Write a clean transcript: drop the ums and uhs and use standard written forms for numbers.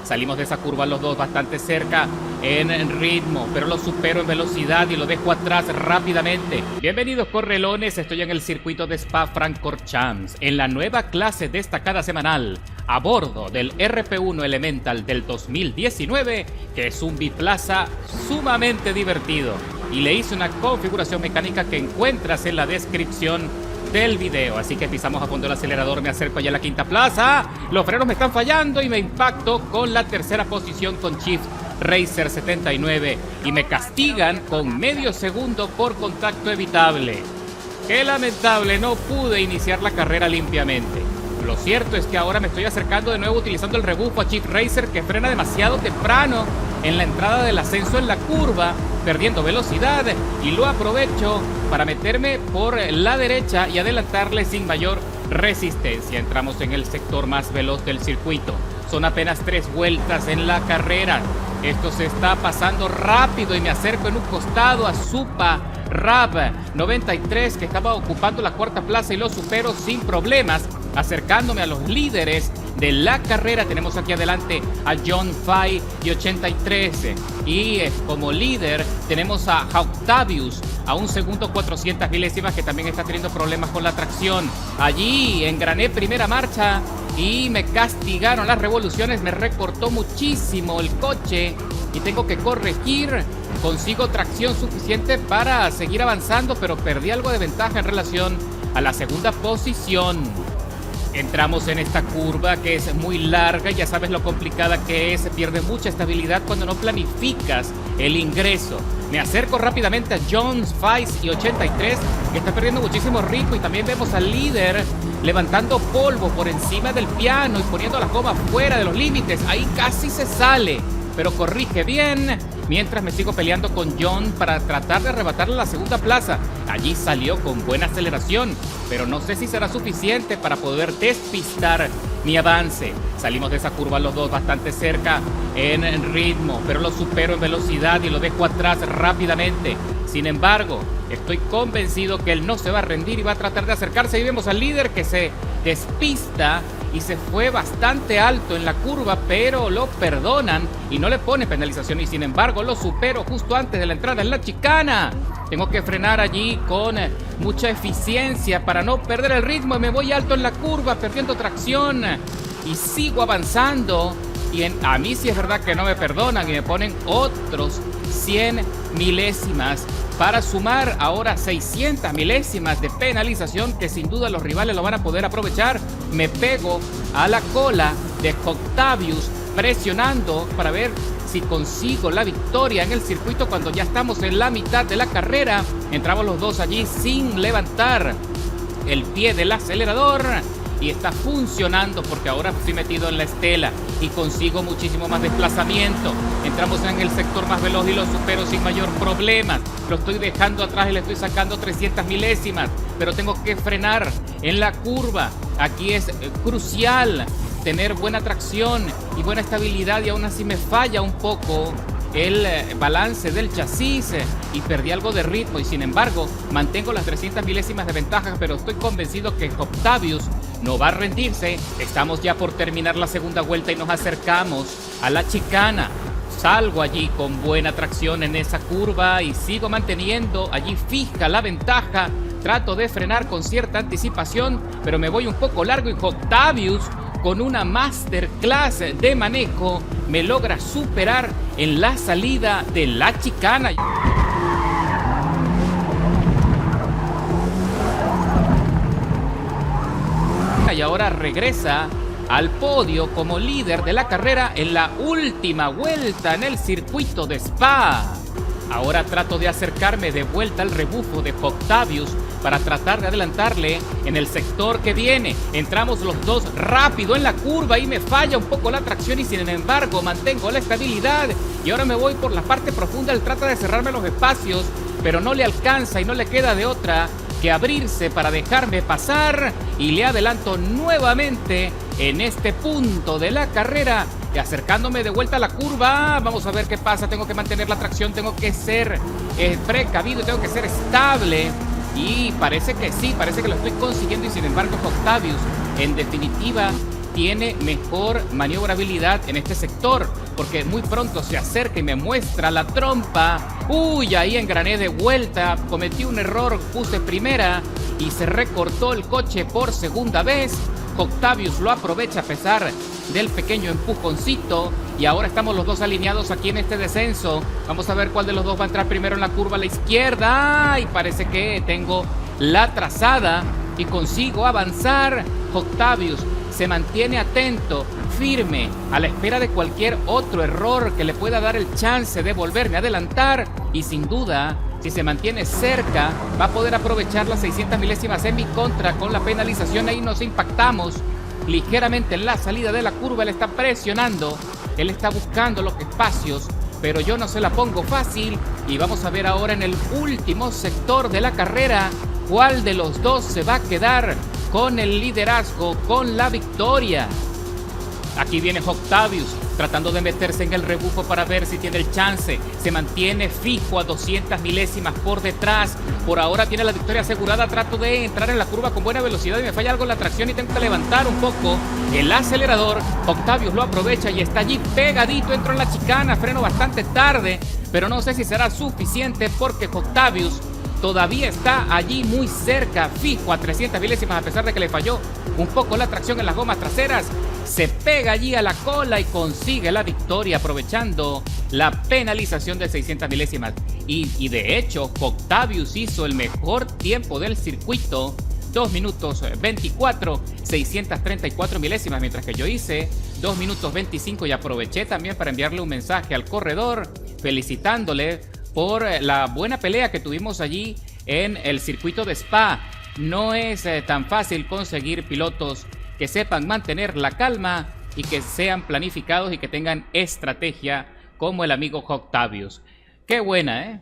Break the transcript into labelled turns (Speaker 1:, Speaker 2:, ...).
Speaker 1: Salimos de esa curva los dos bastante cerca en ritmo, pero lo supero en velocidad y lo dejo atrás rápidamente. Bienvenidos correlones, estoy en el circuito de Spa-Francorchamps, en la nueva clase destacada semanal, a bordo del RP1 Elemental del 2019, que es un biplaza sumamente divertido. Y le hice una configuración mecánica que encuentras en la descripción del video. Así que pisamos a fondo el acelerador, me acerco ya a la quinta plaza, los frenos me están fallando y me impacto con la tercera posición con Chief Racer 79 y me castigan con medio segundo por contacto evitable. Qué lamentable, no pude iniciar la carrera limpiamente. Lo cierto es que ahora me estoy acercando de nuevo utilizando el rebufo a Chief Racer, que frena demasiado temprano en la entrada del ascenso en la curva, perdiendo velocidad, y lo aprovecho para meterme por la derecha y adelantarle sin mayor resistencia. Entramos en el sector más veloz del circuito. Son apenas 3 vueltas en la carrera. Esto se está pasando rápido y me acerco en un costado a Supa Rab 93, que estaba ocupando la cuarta plaza, y lo supero sin problemas, acercándome a los líderes de la carrera. Tenemos aquí adelante a John Fay y 83, y como líder tenemos a Octavius a un segundo 400 milésimas, que también está teniendo problemas con la tracción. Allí engrané primera marcha y me castigaron las revoluciones, me recortó muchísimo el coche y tengo que corregir. Consigo tracción suficiente para seguir avanzando, pero perdí algo de ventaja en relación a la segunda posición. Entramos en esta curva que es muy larga, ya sabes lo complicada que es, se pierde mucha estabilidad cuando no planificas el ingreso. Me acerco rápidamente a Jones, Fice y 83, que está perdiendo muchísimo ritmo, y también vemos al líder levantando polvo por encima del piano y poniendo la goma fuera de los límites. Ahí casi se sale, pero corrige bien, mientras me sigo peleando con John para tratar de arrebatarle la segunda plaza. Allí salió con buena aceleración, pero no sé si será suficiente para poder despistar mi avance. Salimos de esa curva los dos bastante cerca en ritmo, pero lo supero en velocidad y lo dejo atrás rápidamente. Sin embargo, estoy convencido que él no se va a rendir y va a tratar de acercarse. Y vemos al líder que se despista y se fue bastante alto en la curva, pero lo perdonan y no le pone penalización, y sin embargo lo supero justo antes de la entrada en la chicana. Tengo que frenar allí con mucha eficiencia para no perder el ritmo, y me voy alto en la curva perdiendo tracción y sigo avanzando. Y a mí sí es verdad que no me perdonan y me ponen otros 100 milésimas para sumar ahora 600 milésimas de penalización, que sin duda los rivales lo van a poder aprovechar. Me pego a la cola de Octavius, presionando para ver si consigo la victoria en el circuito cuando ya estamos en la mitad de la carrera. Entramos los dos allí sin levantar el pie del acelerador, y está funcionando porque ahora estoy metido en la estela y consigo muchísimo más desplazamiento. Entramos en el sector más veloz y lo supero sin mayor problema. Lo estoy dejando atrás y le estoy sacando 300 milésimas, pero tengo que frenar en la curva. Aquí es crucial tener buena tracción y buena estabilidad, y aún así me falla un poco el balance del chasis y perdí algo de ritmo, y sin embargo mantengo las 300 milésimas de ventaja, pero estoy convencido que Octavius no va a rendirse. Estamos ya por terminar la segunda vuelta y nos acercamos a la chicana. Salgo allí con buena tracción en esa curva y sigo manteniendo allí fija la ventaja. Trato de frenar con cierta anticipación, pero me voy un poco largo, y Octavius, con una masterclass de manejo, me logra superar en la salida de la chicana. Y ahora regresa al podio como líder de la carrera en la última vuelta en el circuito de Spa. Ahora trato de acercarme de vuelta al rebufo de Octavius para tratar de adelantarle en el sector que viene. Entramos los dos rápido en la curva y me falla un poco la tracción, y sin embargo mantengo la estabilidad. Y ahora me voy por la parte profunda. Él trata de cerrarme los espacios, pero no le alcanza y no le queda de otra que abrirse para dejarme pasar, y le adelanto nuevamente en este punto de la carrera, y acercándome de vuelta a la curva. Vamos a ver qué pasa. Tengo que mantener la tracción, tengo que ser precavido, tengo que ser estable, y parece que sí, parece que lo estoy consiguiendo. Y sin embargo Octavius en definitiva tiene mejor maniobrabilidad en este sector, porque muy pronto se acerca y me muestra la trompa. Uy, ahí engrané de vuelta, cometí un error, puse primera y se recortó el coche por segunda vez. Octavius lo aprovecha a pesar del pequeño empujoncito y ahora estamos los dos alineados aquí en este descenso. Vamos a ver cuál de los dos va a entrar primero en la curva a la izquierda. Y parece que tengo la trazada y consigo avanzar. Octavius se mantiene atento, firme, a la espera de cualquier otro error que le pueda dar el chance de volverme a adelantar. Y sin duda, si se mantiene cerca, va a poder aprovechar las 600 milésimas en mi contra con la penalización. Ahí nos impactamos ligeramente en la salida de la curva. Él está presionando, él está buscando los espacios, pero yo no se la pongo fácil. Y vamos a ver ahora en el último sector de la carrera cuál de los dos se va a quedar con el liderazgo, con la victoria. Aquí viene Octavius tratando de meterse en el rebufo para ver si tiene el chance. Se mantiene fijo a 200 milésimas por detrás. Por ahora tiene la victoria asegurada. Trato de entrar en la curva con buena velocidad y me falla algo en la tracción y tengo que levantar un poco el acelerador. Octavius lo aprovecha y está allí pegadito. Entro en la chicana, freno bastante tarde, pero no sé si será suficiente porque Octavius todavía está allí muy cerca, fijo a 300 milésimas a pesar de que le falló un poco la tracción en las gomas traseras. Se pega allí a la cola y consigue la victoria aprovechando la penalización de 600 milésimas. Y de hecho, Octavius hizo el mejor tiempo del circuito, 2 minutos 24, 634 milésimas, mientras que yo hice 2 minutos 25 y aproveché también para enviarle un mensaje al corredor felicitándole por la buena pelea que tuvimos allí en el circuito de Spa. No es tan fácil conseguir pilotos que sepan mantener la calma y que sean planificados y que tengan estrategia como el amigo Octavius. Qué buena, ¿eh?